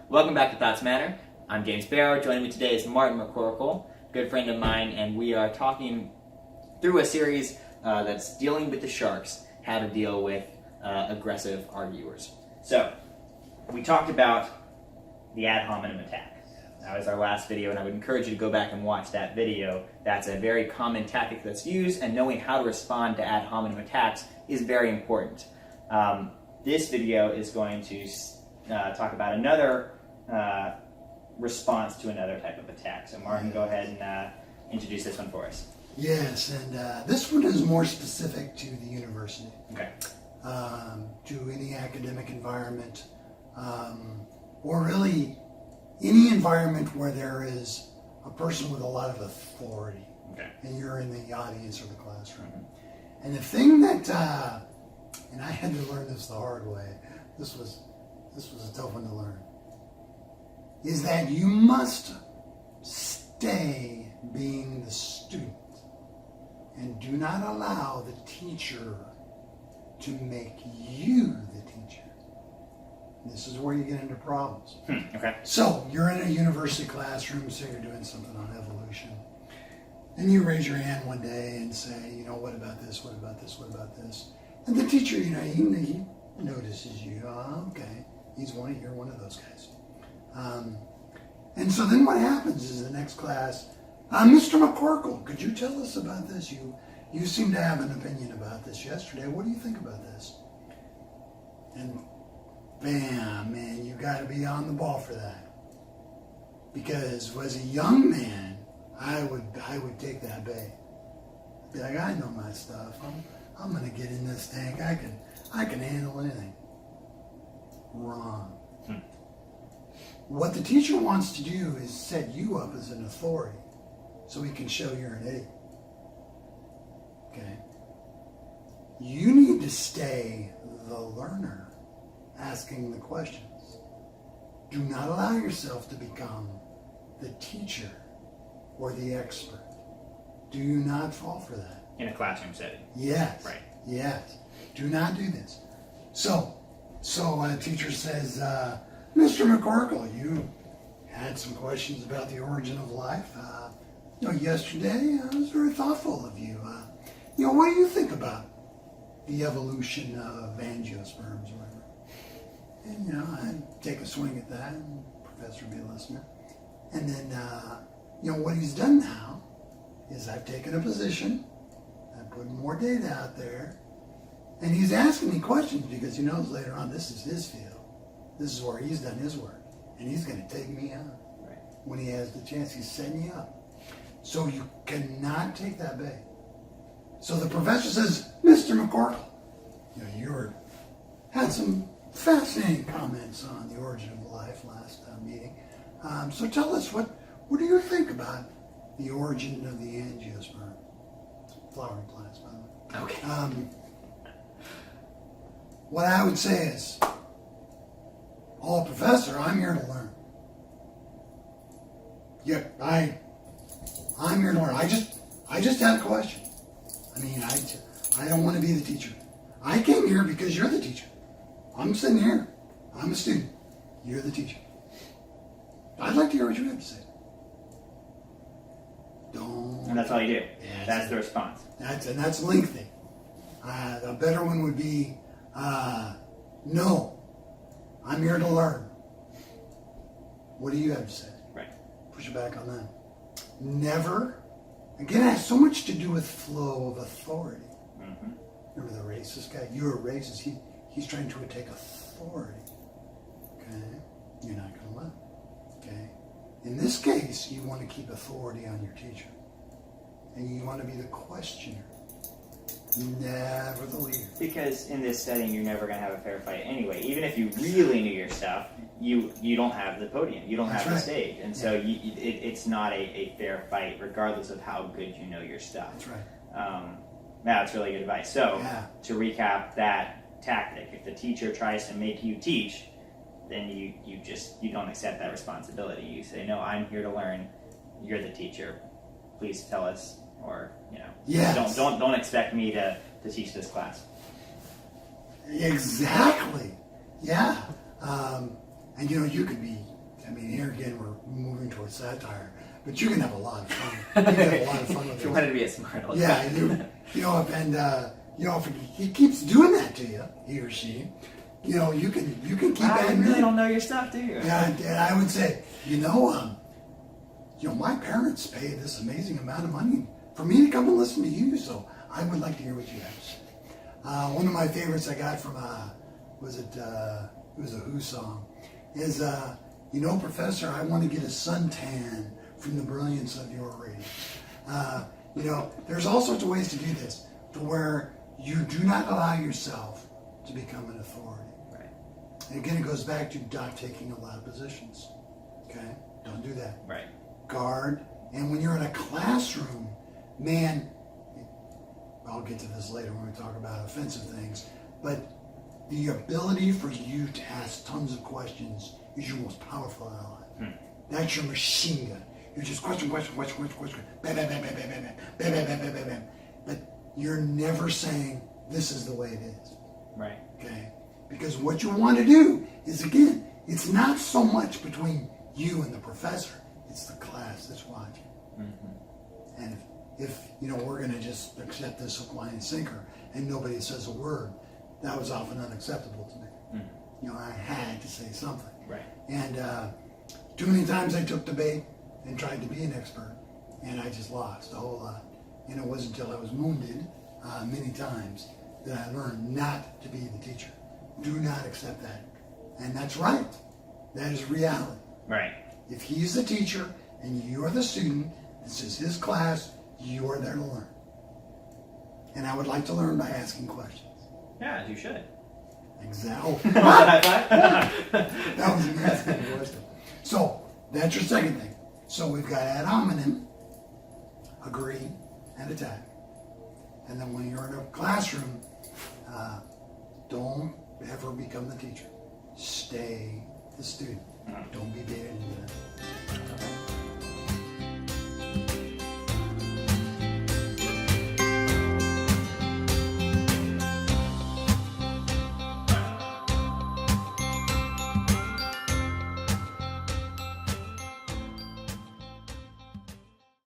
Welcome back to Thoughts Matter. I'm James Barrow. Joining me today is Martin McCorkle, good friend of mine, and we are talking through a series that's dealing with the sharks, how to deal with aggressive arguers. So, we talked about the ad hominem attack. That was our last video, and I would encourage you to go back and watch that video. That's a very common tactic that's used, and knowing how to respond to ad hominem attacks is very important. This video is going to talk about another response to another type of attack. So Martin, go ahead and introduce this one for us. Yes, and this one is more specific to the university. Okay. To any academic environment, or really any environment where there is a person with a lot of authority. Okay. And you're in the audience or the classroom. Mm-hmm. And the thing that, and I had to learn this the hard way, this was a tough one to learn, is that you must stay being the student and do not allow the teacher to make you the teacher. This is where you get into problems. Okay. So you're in a university classroom, say you're doing something on evolution, and you raise your hand one day and say, what about this, what about this, what about this? And the teacher, he notices you. Okay, you're one of those guys. And so then what happens is the next class, Mr. McCorkle, could you tell us about this? You seem to have an opinion about this yesterday. What do you think about this? And bam, man, you got to be on the ball for that. Because as a young man, I would take that bait. I'd be like, I know my stuff. I'm going to get in this tank. I can handle anything. Wrong. What the teacher wants to do is set you up as an authority so he can show you're an idiot. Okay? You need to stay the learner, asking the questions. Do not allow yourself to become the teacher or the expert. Do not fall for that. In a classroom setting. Yes. Right. Yes. Do not do this. So a teacher says, Mr. McCorkle, you had some questions about the origin of life. Yesterday I was very thoughtful of you. What do you think about the evolution of angiosperms or whatever? And, I'd take a swing at that, and the professor would be a listener. And then, what he's done now is I've taken a position, I've put more data out there, and he's asking me questions because he knows later on this is his field. This is where he's done his work, and he's going to take me out. Right. When he has the chance. He's setting you up. So you cannot take that bait. So the professor says, Mr. McCorkle, you had some fascinating comments on the origin of life last meeting. So tell us, what do you think about the origin of the angiosperm? Flowering plants, by the way. Okay. What I would say is, Professor, I'm here to learn. Yeah, I'm here to learn. I just had a question. I don't want to be the teacher. I came here because you're the teacher. I'm sitting here. I'm a student. You're the teacher. I'd like to hear what you have to say. And that's all you do. Yeah, that's the response. That's lengthy. A better one would be, no. I'm here to learn. What do you have to say? Right. Push it back on that. Never. Again, it has so much to do with flow of authority. Mm-hmm. Remember the racist guy? You're a racist. He's trying to take authority. Okay? You're not going to let him. Okay? In this case, you want to keep authority on your teacher. And you want to be the questioner. Never the leader. Because in this setting, you're never going to have a fair fight anyway. Even if you really knew your stuff, you don't have the podium. You don't have the stage. And so it's not a fair fight, regardless of how good you know your stuff. That's right. That's really good advice. So, to recap that tactic, if the teacher tries to make you teach, then you don't accept that responsibility. You say, no, I'm here to learn. You're the teacher. Please tell us. Or, yes. don't expect me to teach this class. Exactly. Yeah. And you could be I mean, here again, we're moving towards satire, but you can have a lot of fun. You can have a lot of fun with If you this. wanted to be a smart aleck. Yeah, if he keeps doing that to you, he or she, you can keep Wow, you adding really in. don't know your stuff, do you? Yeah, and I would say, my parents paid this amazing amount of money for me to come and listen to you, so I would like to hear what you have to say. One of my favorites I got from it was a Who song, is Professor, I want to get a suntan from the brilliance of your reading. There's all sorts of ways to do this, to where you do not allow yourself to become an authority. Right. And again, it goes back to not taking a lot of positions. Okay? Don't do that. Right. Guard. And when you're in a classroom, man, I'll get to this later when we talk about offensive things, but the ability for you to ask tons of questions is your most powerful ally. That's your machine gun. You're just question, bam, bam, bam, bam, bam, bam, bam, bam, bam, bam, bam. But you're never saying this is the way it is. Right. Okay? Because what you want to do is, again, it's not so much between you and the professor, it's the class that's watching. Mm-hmm. And if we're going to just accept this hook, line, and sinker, and nobody says a word, that was often unacceptable to me. Mm. I had to say something. Right. And too many times I took the bait and tried to be an expert, and I just lost a whole lot. And it wasn't until I was wounded many times that I learned not to be the teacher. Do not accept that. And that's right. That is reality. Right. If he's the teacher and you are the student, this is his class, you are there to learn. And I would like to learn by asking questions. Yeah, you should. Exactly. High five. That was amazing. So, that's your second thing. So we've got ad hominem, agree, and attack. And then when you're in a classroom, don't ever become the teacher. Stay the student. Don't be baited into that.